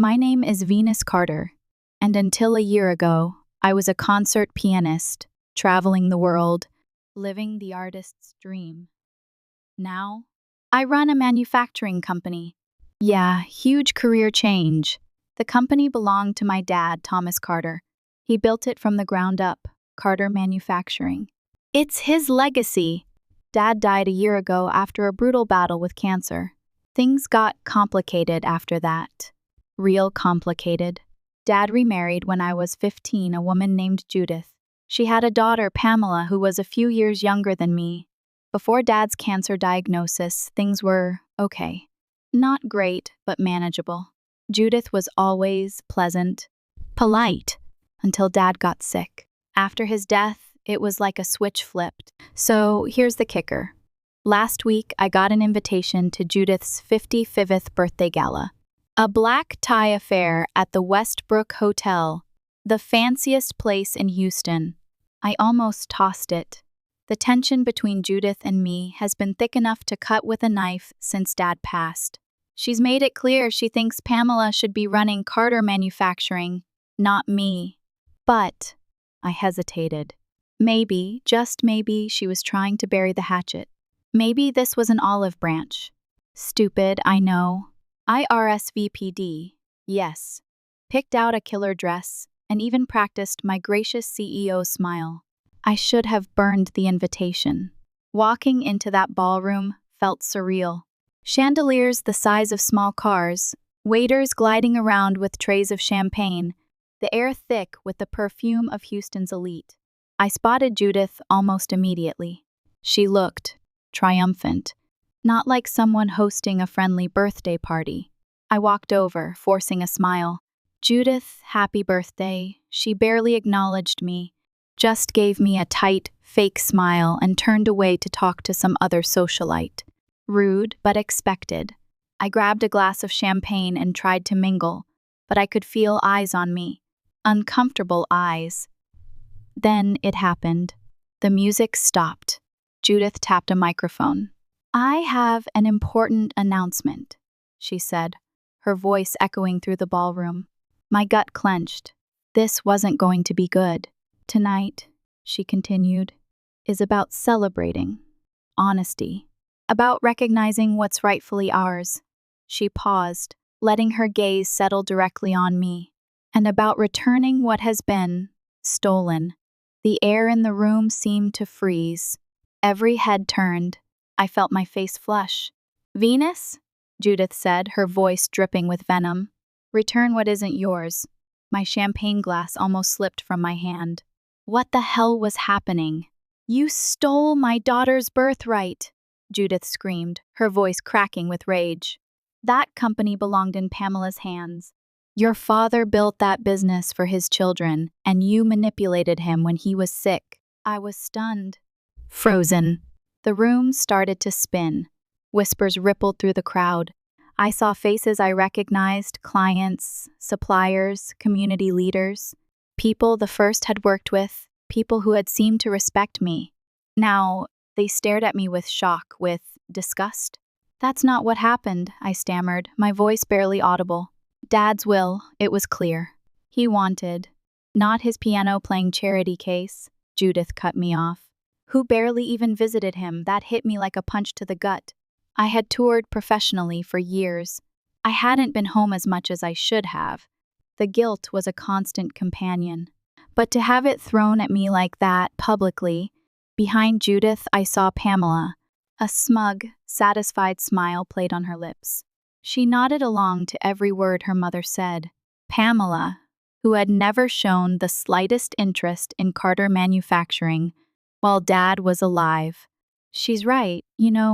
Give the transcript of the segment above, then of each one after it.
My name is Venus Carter, and until a year ago, I was a concert pianist, traveling the world, living the artist's dream. Now, I run a manufacturing company. Yeah, huge career change. The company belonged to my dad, Thomas Carter. He built it from the ground up, Carter Manufacturing. It's his legacy. Dad died a year ago after a brutal battle with cancer. Things got complicated after that. Real complicated. Dad remarried when I was 15, a woman named Judith. She had a daughter, Pamela, who was a few years younger than me. Before Dad's cancer diagnosis, things were okay. Not great, but manageable. Judith was always pleasant, polite, until Dad got sick. After his death, it was like a switch flipped. So here's the kicker. Last week, I got an invitation to Judith's 55th birthday gala. A black tie affair at the Westbrook Hotel, the fanciest place in Houston. I almost tossed it. The tension between Judith and me has been thick enough to cut with a knife since Dad passed. She's made it clear she thinks Pamela should be running Carter Manufacturing, not me. But I hesitated. Maybe, just maybe, she was trying to bury the hatchet. Maybe this was an olive branch. Stupid, I know. I RSVP'd, yes. Picked out a killer dress, and even practiced my gracious CEO smile. I should have burned the invitation. Walking into that ballroom felt surreal. Chandeliers the size of small cars, waiters gliding around with trays of champagne, the air thick with the perfume of Houston's elite. I spotted Judith almost immediately. She looked triumphant, not like someone hosting a friendly birthday party. I walked over, forcing a smile. Judith, happy birthday. She barely acknowledged me, just gave me a tight, fake smile and turned away to talk to some other socialite. Rude, but expected. I grabbed a glass of champagne and tried to mingle, but I could feel eyes on me. Uncomfortable eyes. Then it happened. The music stopped. Judith tapped a microphone. I have an important announcement, she said, her voice echoing through the ballroom. My gut clenched. This wasn't going to be good. Tonight, she continued, is about celebrating honesty, about recognizing what's rightfully ours. She paused, letting her gaze settle directly on me, and about returning what has been stolen. The air in the room seemed to freeze. Every head turned. I felt my face flush. Venus? Judith said, her voice dripping with venom. Return what isn't yours. My champagne glass almost slipped from my hand. What the hell was happening? You stole my daughter's birthright, Judith screamed, her voice cracking with rage. That company belonged in Pamela's hands. Your father built that business for his children, and you manipulated him when he was sick. I was stunned. Frozen. The room started to spin. Whispers rippled through the crowd. I saw faces I recognized, clients, suppliers, community leaders, people the first had worked with, people who had seemed to respect me. Now, they stared at me with shock, with disgust. That's not what happened, I stammered, my voice barely audible. Dad's will, it was clear. He wanted, not his piano-playing charity case, Judith cut me off. Who barely even visited him, that hit me like a punch to the gut. I had toured professionally for years. I hadn't been home as much as I should have. The guilt was a constant companion. But to have it thrown at me like that, publicly, behind Judith I saw Pamela. A smug, satisfied smile played on her lips. She nodded along to every word her mother said. Pamela, who had never shown the slightest interest in Carter Manufacturing, while Dad was alive. She's right,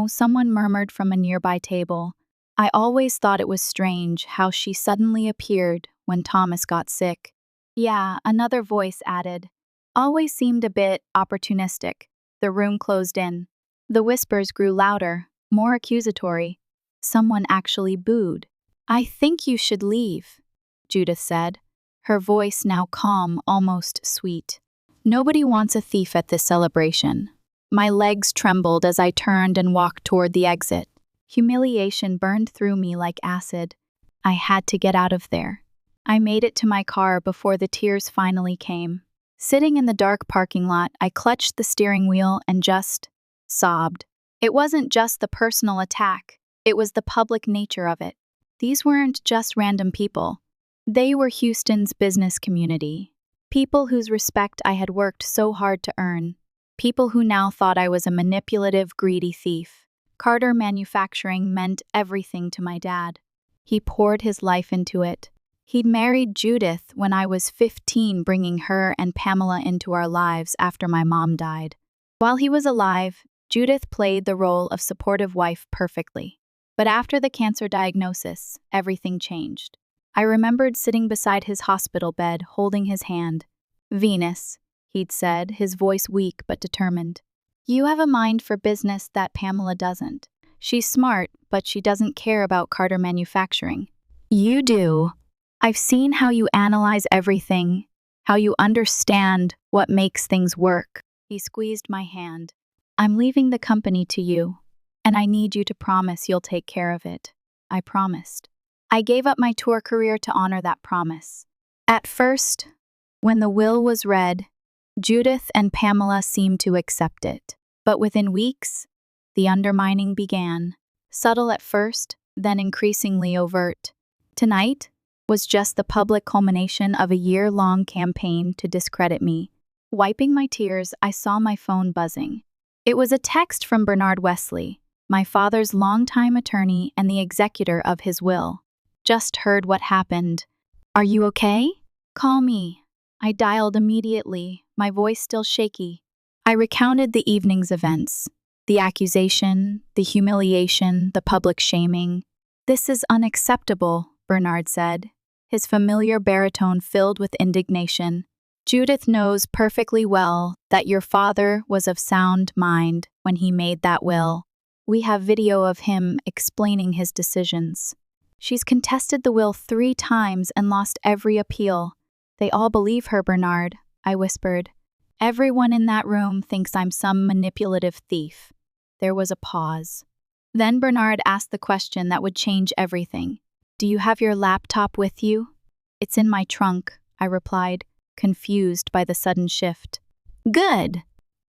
someone murmured from a nearby table. I always thought it was strange how she suddenly appeared when Thomas got sick. Yeah, another voice added. Always seemed a bit opportunistic. The room closed in. The whispers grew louder, more accusatory. Someone actually booed. I think you should leave, Judith said, her voice now calm, almost sweet. Nobody wants a thief at this celebration. My legs trembled as I turned and walked toward the exit. Humiliation burned through me like acid. I had to get out of there. I made it to my car before the tears finally came. Sitting in the dark parking lot, I clutched the steering wheel and just sobbed. It wasn't just the personal attack, it was the public nature of it. These weren't just random people. They were Houston's business community. People whose respect I had worked so hard to earn. People who now thought I was a manipulative, greedy thief. Carter Manufacturing meant everything to my dad. He poured his life into it. He'd married Judith when I was 15, bringing her and Pamela into our lives after my mom died. While he was alive, Judith played the role of supportive wife perfectly. But after the cancer diagnosis, everything changed. I remembered sitting beside his hospital bed, holding his hand. "Venus," he'd said, his voice weak but determined. "You have a mind for business that Pamela doesn't. She's smart, but she doesn't care about Carter Manufacturing. You do. I've seen how you analyze everything, how you understand what makes things work." He squeezed my hand. "I'm leaving the company to you, and I need you to promise you'll take care of it." I promised. I gave up my tour career to honor that promise. At first, when the will was read, Judith and Pamela seemed to accept it. But within weeks, the undermining began. Subtle at first, then increasingly overt. Tonight was just the public culmination of a year-long campaign to discredit me. Wiping my tears, I saw my phone buzzing. It was a text from Bernard Wesley, my father's longtime attorney and the executor of his will. "Just heard what happened. Are you okay? Call me." I dialed immediately, my voice still shaky. I recounted the evening's events, the accusation, the humiliation, the public shaming. "This is unacceptable," Bernard said, his familiar baritone filled with indignation. "Judith knows perfectly well that your father was of sound mind when he made that will. We have video of him explaining his decisions. She's contested the will 3 times and lost every appeal. They all believe her, Bernard," I whispered. "Everyone in that room thinks I'm some manipulative thief." There was a pause. Then Bernard asked the question that would change everything. "Do you have your laptop with you?" "It's in my trunk," I replied, confused by the sudden shift. "Good.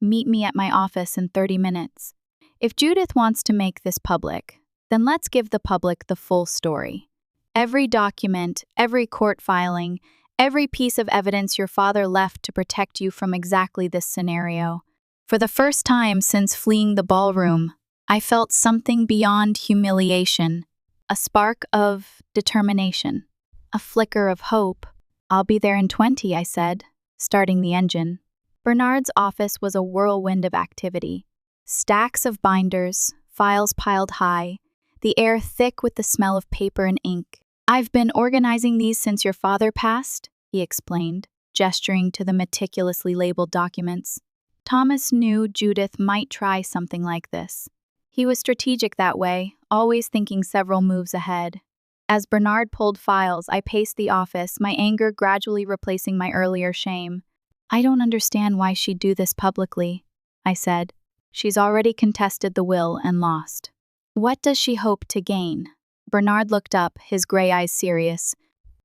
Meet me at my office in 30 minutes. If Judith wants to make this public, then let's give the public the full story. Every document, every court filing, every piece of evidence your father left to protect you from exactly this scenario." For the first time since fleeing the ballroom, I felt something beyond humiliation, a spark of determination, a flicker of hope. "I'll be there in 20, I said, starting the engine. Bernard's office was a whirlwind of activity. Stacks of binders, files piled high, the air thick with the smell of paper and ink. "I've been organizing these since your father passed," he explained, gesturing to the meticulously labeled documents. Thomas knew Judith might try something like this. He was strategic that way, always thinking several moves ahead. As Bernard pulled files, I paced the office, my anger gradually replacing my earlier shame. "I don't understand why she'd do this publicly," I said. "She's already contested the will and lost. What does she hope to gain?" Bernard looked up, his gray eyes serious.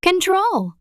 "Control!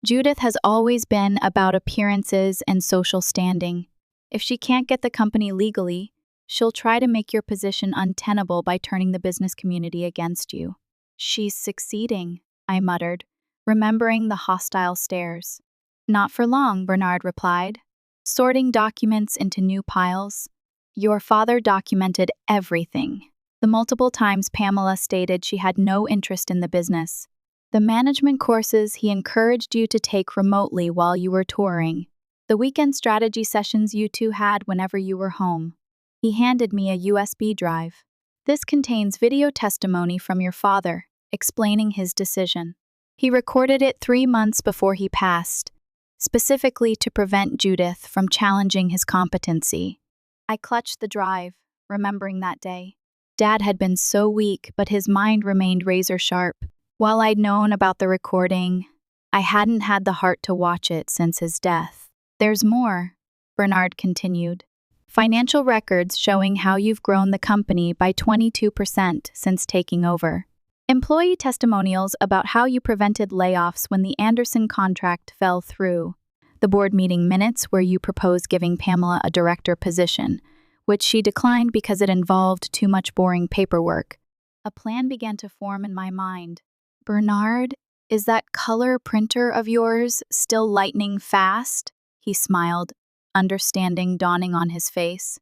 Judith has always been about appearances and social standing. If she can't get the company legally, she'll try to make your position untenable by turning the business community against you." "She's succeeding," I muttered, remembering the hostile stares. "Not for long," Bernard replied, sorting documents into new piles. "Your father documented everything. The multiple times Pamela stated she had no interest in the business. The management courses he encouraged you to take remotely while you were touring. The weekend strategy sessions you two had whenever you were home." He handed me a USB drive. "This contains video testimony from your father, explaining his decision. He recorded it 3 months before he passed, specifically to prevent Judith from challenging his competency." I clutched the drive, remembering that day. Dad had been so weak, but his mind remained razor-sharp. While I'd known about the recording, I hadn't had the heart to watch it since his death. "There's more," Bernard continued. "Financial records showing how you've grown the company by 22% since taking over. Employee testimonials about how you prevented layoffs when the Anderson contract fell through. The board meeting minutes where you proposed giving Pamela a director position, which she declined because it involved too much boring paperwork. A plan began to form in my mind. Bernard, is that color printer of yours still lightning fast? He smiled, understanding dawning on his face.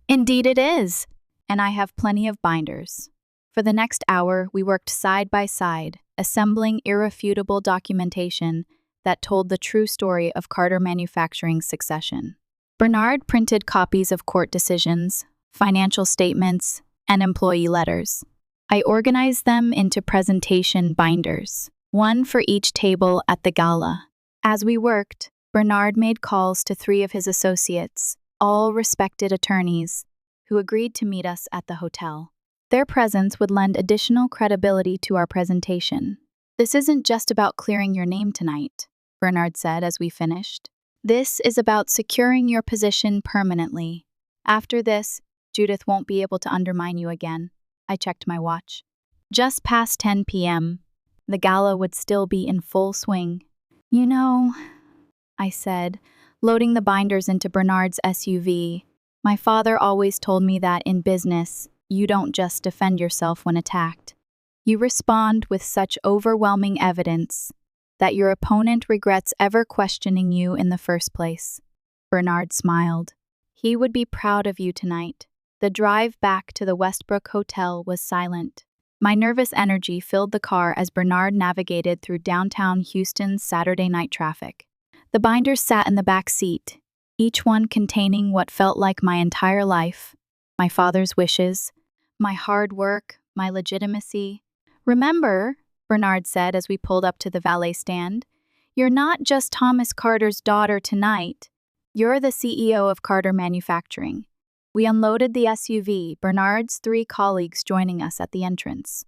Indeed it is, and I have plenty of binders. For the next hour, we worked side by side, assembling irrefutable documentation that told the true story of Carter Manufacturing's succession. Bernard printed copies of court decisions, financial statements, and employee letters. I organized them into presentation binders, one for each table at the gala. As we worked, Bernard made calls to 3 of his associates, all respected attorneys, who agreed to meet us at the hotel. Their presence would lend additional credibility to our presentation. This isn't just about clearing your name tonight, Bernard said as we finished. This is about securing your position permanently. After this, Judith won't be able to undermine you again. I checked my watch. Just past 10 p.m. The gala would still be in full swing. You know, I said, loading the binders into Bernard's SUV. My father always told me that in business, you don't just defend yourself when attacked. You respond with such overwhelming evidence that your opponent regrets ever questioning you in the first place. Bernard smiled. He would be proud of you tonight. The drive back to the Westbrook Hotel was silent. My nervous energy filled the car as Bernard navigated through downtown Houston's Saturday night traffic. The binders sat in the back seat, each one containing what felt like my entire life, my father's wishes, my hard work, my legitimacy. Remember, Bernard said as we pulled up to the valet stand, you're not just Thomas Carter's daughter tonight. You're the CEO of Carter Manufacturing. We unloaded the SUV, Bernard's 3 colleagues joining us at the entrance.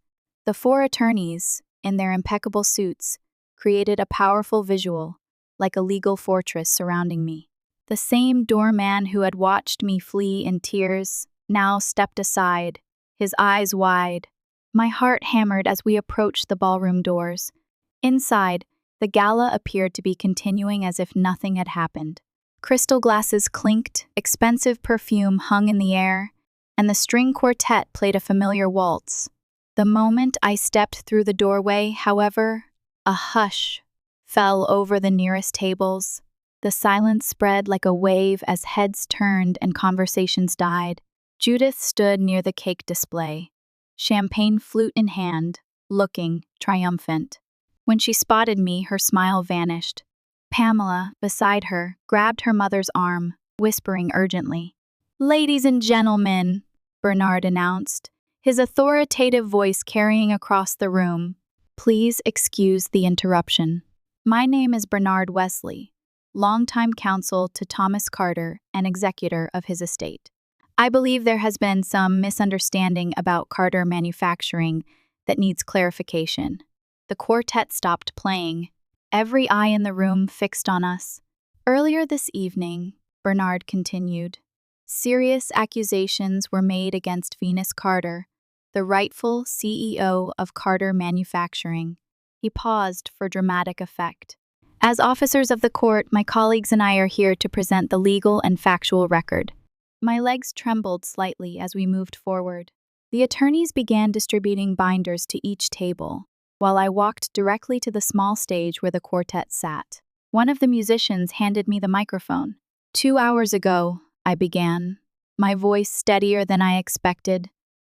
The 4 attorneys, in their impeccable suits, created a powerful visual, like a legal fortress surrounding me. The same doorman who had watched me flee in tears now stepped aside, his eyes wide. My heart hammered as we approached the ballroom doors. Inside, the gala appeared to be continuing as if nothing had happened. Crystal glasses clinked, expensive perfume hung in the air, and the string quartet played a familiar waltz. The moment I stepped through the doorway, however, a hush fell over the nearest tables. The silence spread like a wave as heads turned and conversations died. Judith stood near the cake display, champagne flute in hand, looking triumphant. When she spotted me, her smile vanished. Pamela, beside her, grabbed her mother's arm, whispering urgently. "Ladies and gentlemen," Bernard announced, his authoritative voice carrying across the room. "Please excuse the interruption. My name is Bernard Wesley, longtime counsel to Thomas Carter and executor of his estate. I believe there has been some misunderstanding about Carter Manufacturing that needs clarification." The quartet stopped playing, every eye in the room fixed on us. "Earlier this evening," Bernard continued, "serious accusations were made against Venus Carter, the rightful CEO of Carter Manufacturing." He paused for dramatic effect. "As officers of the court, my colleagues and I are here to present the legal and factual record." My legs trembled slightly as we moved forward. The attorneys began distributing binders to each table, while I walked directly to the small stage where the quartet sat. One of the musicians handed me the microphone. "2 hours ago," I began, my voice steadier than I expected,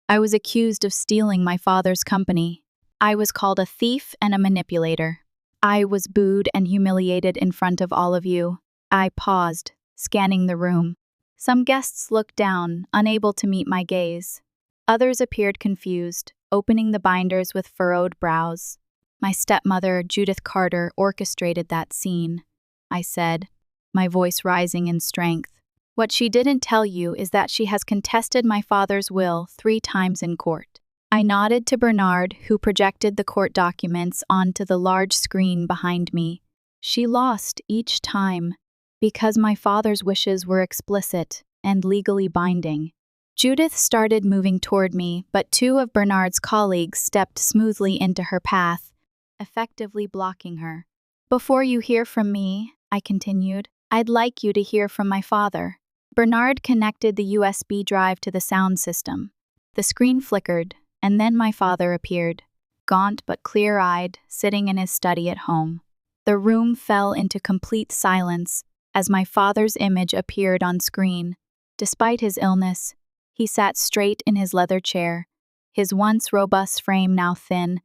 "I was accused of stealing my father's company. I was called a thief and a manipulator. I was booed and humiliated in front of all of you." I paused, scanning the room. Some guests looked down, unable to meet my gaze. Others appeared confused, opening the binders with furrowed brows. "My stepmother, Judith Carter, orchestrated that scene," I said, my voice rising in strength. "What she didn't tell you is that she has contested my father's will 3 times in court." I nodded to Bernard, who projected the court documents onto the large screen behind me. "She lost each time, because my father's wishes were explicit and legally binding." Judith started moving toward me, but two of Bernard's colleagues stepped smoothly into her path, effectively blocking her. "Before you hear from me," I continued, "I'd like you to hear from my father." Bernard connected the USB drive to the sound system. The screen flickered, and then my father appeared, gaunt but clear-eyed, sitting in his study at home. The room fell into complete silence as my father's image appeared on screen. Despite his illness, he sat straight in his leather chair, his once robust frame now thin,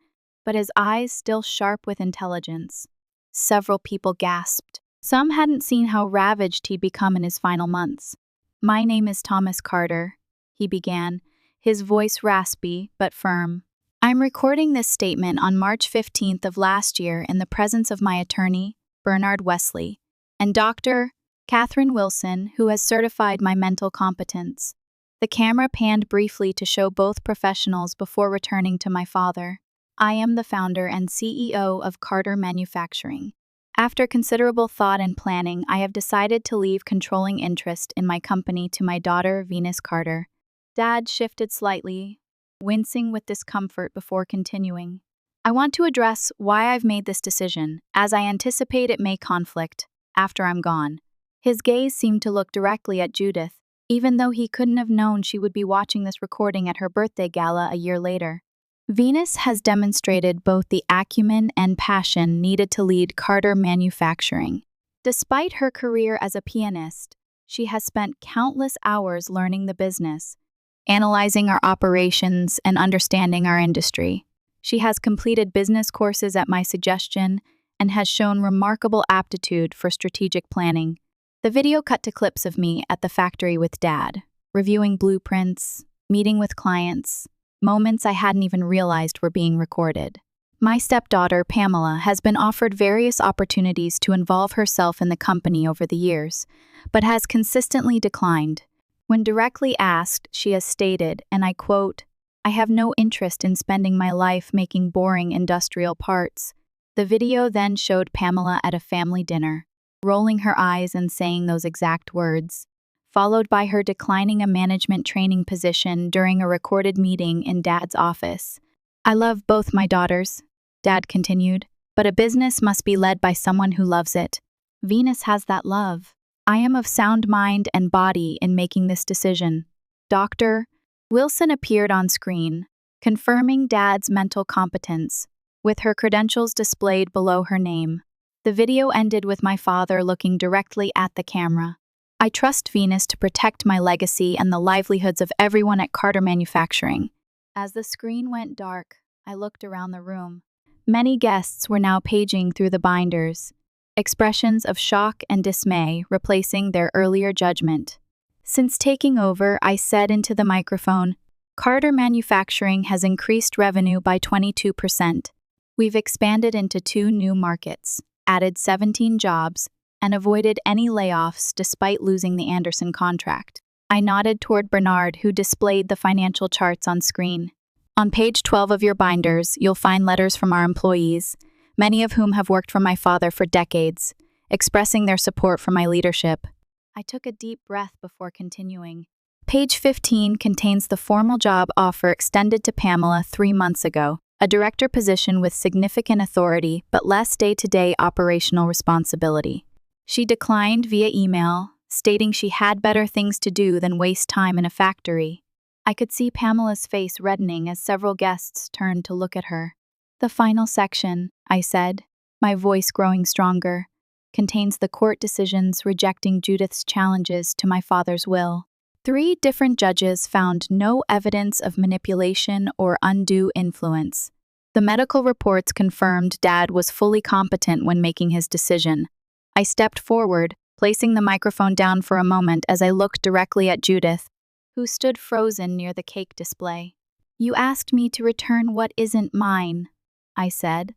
but his eyes still sharp with intelligence. Several people gasped. Some hadn't seen how ravaged he'd become in his final months. "My name is Thomas Carter," he began, his voice raspy but firm. "I'm recording this statement on March 15th of last year in the presence of my attorney, Bernard Wesley, and Dr. Catherine Wilson, who has certified my mental competence." The camera panned briefly to show both professionals before returning to my father. "I am the founder and CEO of Carter Manufacturing. After considerable thought and planning, I have decided to leave controlling interest in my company to my daughter, Venus Carter." Dad shifted slightly, wincing with discomfort before continuing. "I want to address why I've made this decision, as I anticipate it may conflict after I'm gone." His gaze seemed to look directly at Judith, even though he couldn't have known she would be watching this recording at her birthday gala a year later. "Venus has demonstrated both the acumen and passion needed to lead Carter Manufacturing. Despite her career as a pianist, she has spent countless hours learning the business, analyzing our operations, and understanding our industry. She has completed business courses at my suggestion and has shown remarkable aptitude for strategic planning." The video cut to clips of me at the factory with Dad, reviewing blueprints, meeting with clients, moments I hadn't even realized were being recorded. My stepdaughter, Pamela, has been offered various opportunities to involve herself in the company over the years, but has consistently declined. When directly asked, she has stated, and I quote, "I have no interest in spending my life making boring industrial parts." The video then showed Pamela at a family dinner, rolling her eyes and saying those exact words, followed by her declining a management training position during a recorded meeting in Dad's office. "I love both my daughters," Dad continued, "but a business must be led by someone who loves it. Venus has that love. I am of sound mind and body in making this decision." Dr. Wilson appeared on screen, confirming Dad's mental competence, with her credentials displayed below her name. The video ended with my father looking directly at the camera. "I trust Venus to protect my legacy and the livelihoods of everyone at Carter Manufacturing." As the screen went dark, I looked around the room. Many guests were now paging through the binders, expressions of shock and dismay replacing their earlier judgment. "Since taking over," I said into the microphone, "Carter Manufacturing has increased revenue by 22%. We've expanded into 2 new markets, added 17 jobs, and avoided any layoffs despite losing the Anderson contract." I nodded toward Bernard, who displayed the financial charts on screen. "On page 12 of your binders, you'll find letters from our employees, many of whom have worked for my father for decades, expressing their support for my leadership." I took a deep breath before continuing. "Page 15 contains the formal job offer extended to Pamela 3 months ago, a director position with significant authority but less day-to-day operational responsibility. She declined via email, stating she had better things to do than waste time in a factory." I could see Pamela's face reddening as several guests turned to look at her. "The final section," I said, my voice growing stronger, "contains the court decisions rejecting Judith's challenges to my father's will. 3 different judges found no evidence of manipulation or undue influence. The medical reports confirmed Dad was fully competent when making his decision." I stepped forward, placing the microphone down for a moment as I looked directly at Judith, who stood frozen near the cake display. "You asked me to return what isn't mine," I said,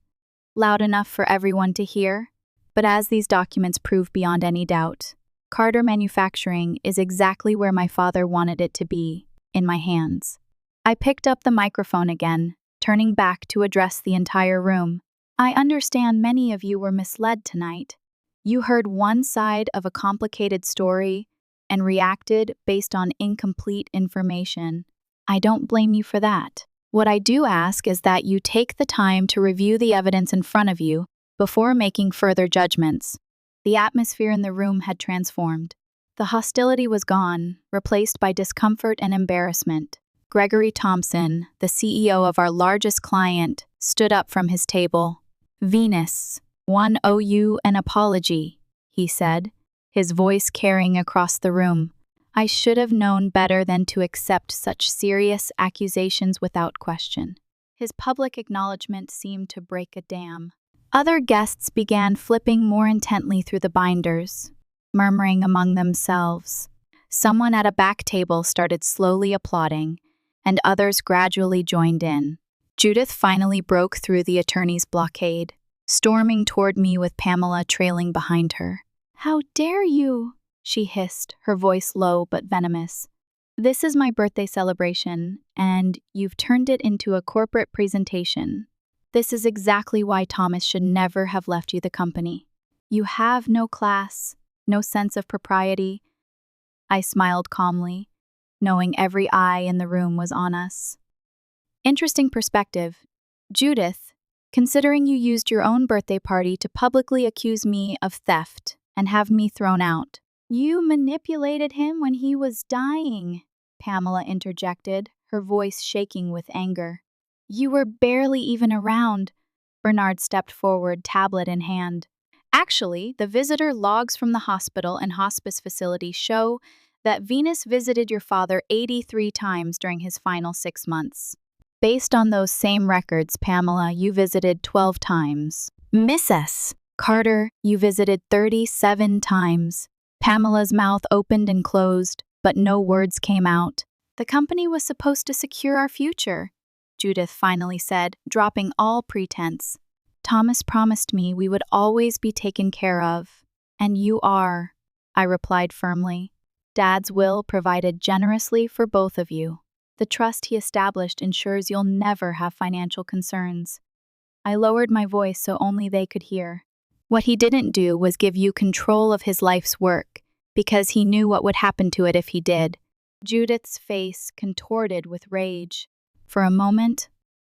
loud enough for everyone to hear. "But as these documents prove beyond any doubt, Carter Manufacturing is exactly where my father wanted it to be, in my hands." I picked up the microphone again, turning back to address the entire room. "I understand many of you were misled tonight. You heard one side of a complicated story, and reacted based on incomplete information. I don't blame you for that. What I do ask is that you take the time to review the evidence in front of you before making further judgments. The atmosphere in the room had transformed. The hostility was gone, replaced by discomfort and embarrassment. Gregory Thompson, the CEO of our largest client, stood up from his table. "Venus, one owe you an apology," he said, his voice carrying across the room. "I should have known better than to accept such serious accusations without question." His public acknowledgement seemed to break a dam. Other guests began flipping more intently through the binders, murmuring among themselves. Someone at a back table started slowly applauding, and others gradually joined in. Judith finally broke through the attorney's blockade, storming toward me with Pamela trailing behind her. "How dare you?" she hissed, her voice low but venomous. "This is my birthday celebration, and you've turned it into a corporate presentation. This is exactly why Thomas should never have left you the company. You have no class, no sense of propriety." I smiled calmly, knowing every eye in the room was on us. "Interesting perspective. Judith, considering you used your own birthday party to publicly accuse me of theft and have me thrown out. You manipulated him when he was dying," Pamela interjected, her voice shaking with anger. "You were barely even around." Bernard stepped forward, tablet in hand. "Actually, the visitor logs from the hospital and hospice facility show that Venus visited your father 83 times during his final 6 months. Based on those same records, Pamela, you visited 12 times. Mrs. Carter, you visited 37 times." Pamela's mouth opened and closed, but no words came out. "The company was supposed to secure our future," Judith finally said, dropping all pretense. "Thomas promised me we would always be taken care of. And you are," I replied firmly. "Dad's will provided generously for both of you. The trust he established ensures you'll never have financial concerns." I lowered my voice so only they could hear. "What he didn't do was give you control of his life's work, because he knew what would happen to it if he did." Judith's face contorted with rage. For a moment,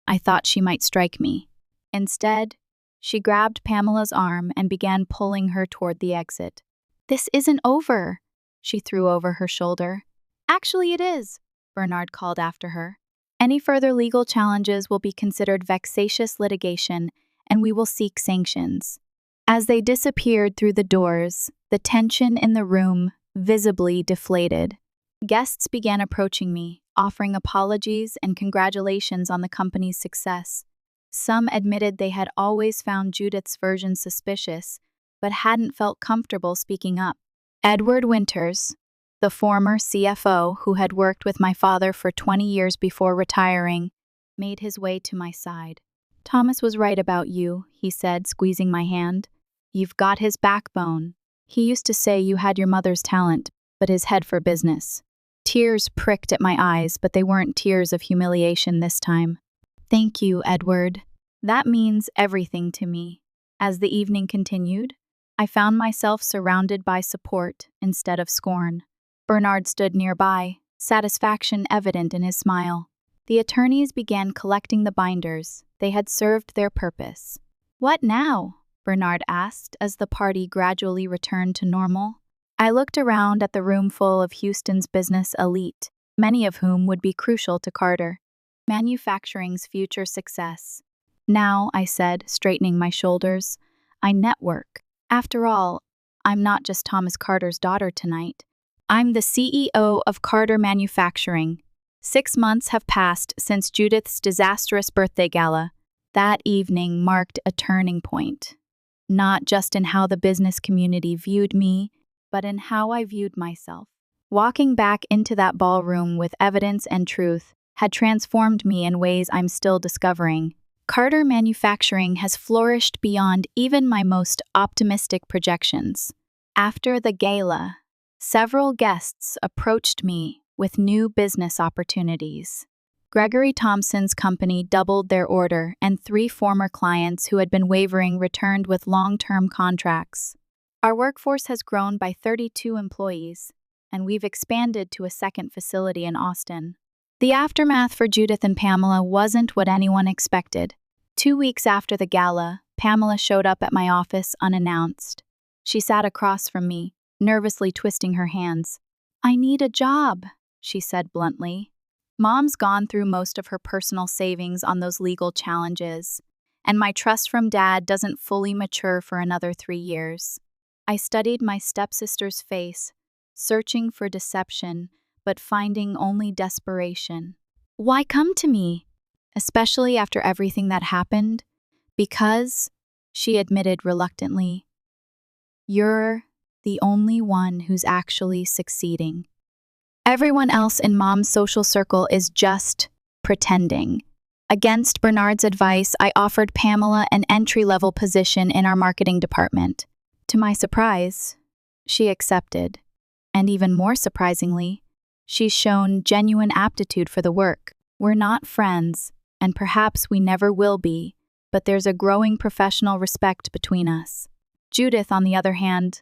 I thought she might strike me. Instead, she grabbed Pamela's arm and began pulling her toward the exit. "This isn't over," she threw over her shoulder. "Actually, it is," Bernard called after her. "Any further legal challenges will be considered vexatious litigation, and we will seek sanctions." As they disappeared through the doors, the tension in the room visibly deflated. Guests began approaching me, offering apologies and congratulations on the company's success. Some admitted they had always found Judith's version suspicious, but hadn't felt comfortable speaking up. Edward Winters, the former CFO who had worked with my father for 20 years before retiring, made his way to my side. "Thomas was right about you," he said, squeezing my hand. "You've got his backbone. He used to say you had your mother's talent, but his head for business." Tears pricked at my eyes, but they weren't tears of humiliation this time. "Thank you, Edward. That means everything to me." As the evening continued, I found myself surrounded by support instead of scorn. Bernard stood nearby, satisfaction evident in his smile. The attorneys began collecting the binders. They had served their purpose. "What now?" Bernard asked as the party gradually returned to normal. I looked around at the room full of Houston's business elite, many of whom would be crucial to Carter Manufacturing's future success. "Now," I said, straightening my shoulders, "I network. After all, I'm not just Thomas Carter's daughter tonight. I'm the CEO of Carter Manufacturing." 6 months have passed since Judith's disastrous birthday gala. That evening marked a turning point, not just in how the business community viewed me, but in how I viewed myself. Walking back into that ballroom with evidence and truth had transformed me in ways I'm still discovering. Carter Manufacturing has flourished beyond even my most optimistic projections. After the gala, several guests approached me with new business opportunities. Gregory Thompson's company doubled their order, and 3 former clients who had been wavering returned with long-term contracts. Our workforce has grown by 32 employees, and we've expanded to a second facility in Austin. The aftermath for Judith and Pamela wasn't what anyone expected. 2 weeks after the gala, Pamela showed up at my office unannounced. She sat across from me, nervously twisting her hands. "I need a job," she said bluntly. Mom's gone through most of her personal savings on those legal challenges, and my trust from Dad doesn't fully mature for another 3 years. I studied my stepsister's face, searching for deception, but finding only desperation. "Why come to me? Especially after everything that happened?" "Because," she admitted reluctantly, "you're the only one who's actually succeeding. Everyone else in Mom's social circle is just pretending." Against Bernard's advice, I offered Pamela an entry-level position in our marketing department. To my surprise, she accepted. And even more surprisingly, she's shown genuine aptitude for the work. We're not friends, and perhaps we never will be, but there's a growing professional respect between us. Judith, on the other hand,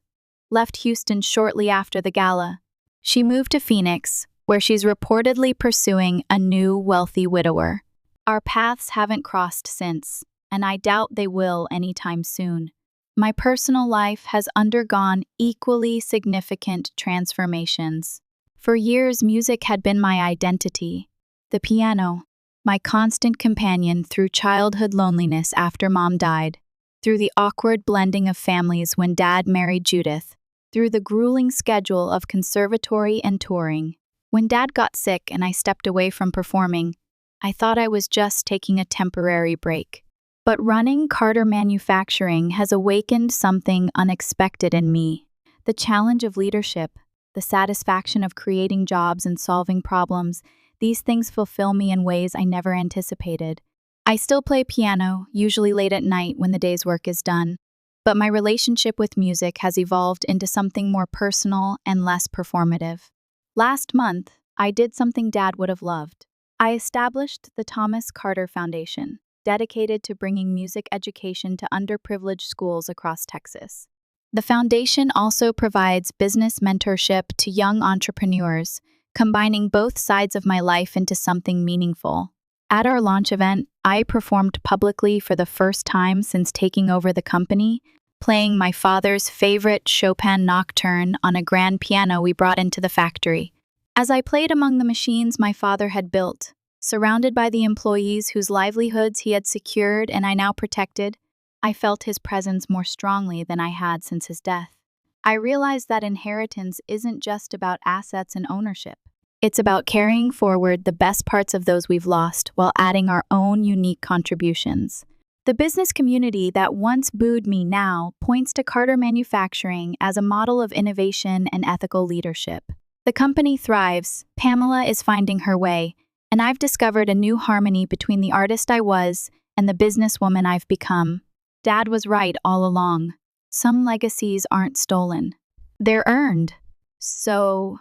left Houston shortly after the gala. She moved to Phoenix, where she's reportedly pursuing a new wealthy widower. Our paths haven't crossed since, and I doubt they will anytime soon. My personal life has undergone equally significant transformations. For years, music had been my identity. The piano, my constant companion through childhood loneliness after Mom died, through the awkward blending of families when Dad married Judith, through the grueling schedule of conservatory and touring. When Dad got sick and I stepped away from performing, I thought I was just taking a temporary break. But running Carter Manufacturing has awakened something unexpected in me. The challenge of leadership, the satisfaction of creating jobs and solving problems, these things fulfill me in ways I never anticipated. I still play piano, usually late at night when the day's work is done, but my relationship with music has evolved into something more personal and less performative. Last month, I did something Dad would have loved. I established the Thomas Carter Foundation, dedicated to bringing music education to underprivileged schools across Texas. The foundation also provides business mentorship to young entrepreneurs, combining both sides of my life into something meaningful. At our launch event, I performed publicly for the first time since taking over the company, playing my father's favorite Chopin nocturne on a grand piano we brought into the factory. As I played among the machines my father had built, surrounded by the employees whose livelihoods he had secured and I now protected, I felt his presence more strongly than I had since his death. I realized that inheritance isn't just about assets and ownership. It's about carrying forward the best parts of those we've lost while adding our own unique contributions. The business community that once booed me now points to Carter Manufacturing as a model of innovation and ethical leadership. The company thrives, Pamela is finding her way, and I've discovered a new harmony between the artist I was and the businesswoman I've become. Dad was right all along. Some legacies aren't stolen. They're earned. So,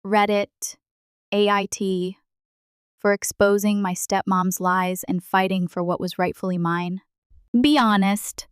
Reddit, AIT, for exposing my stepmom's lies and fighting for what was rightfully mine. Be honest,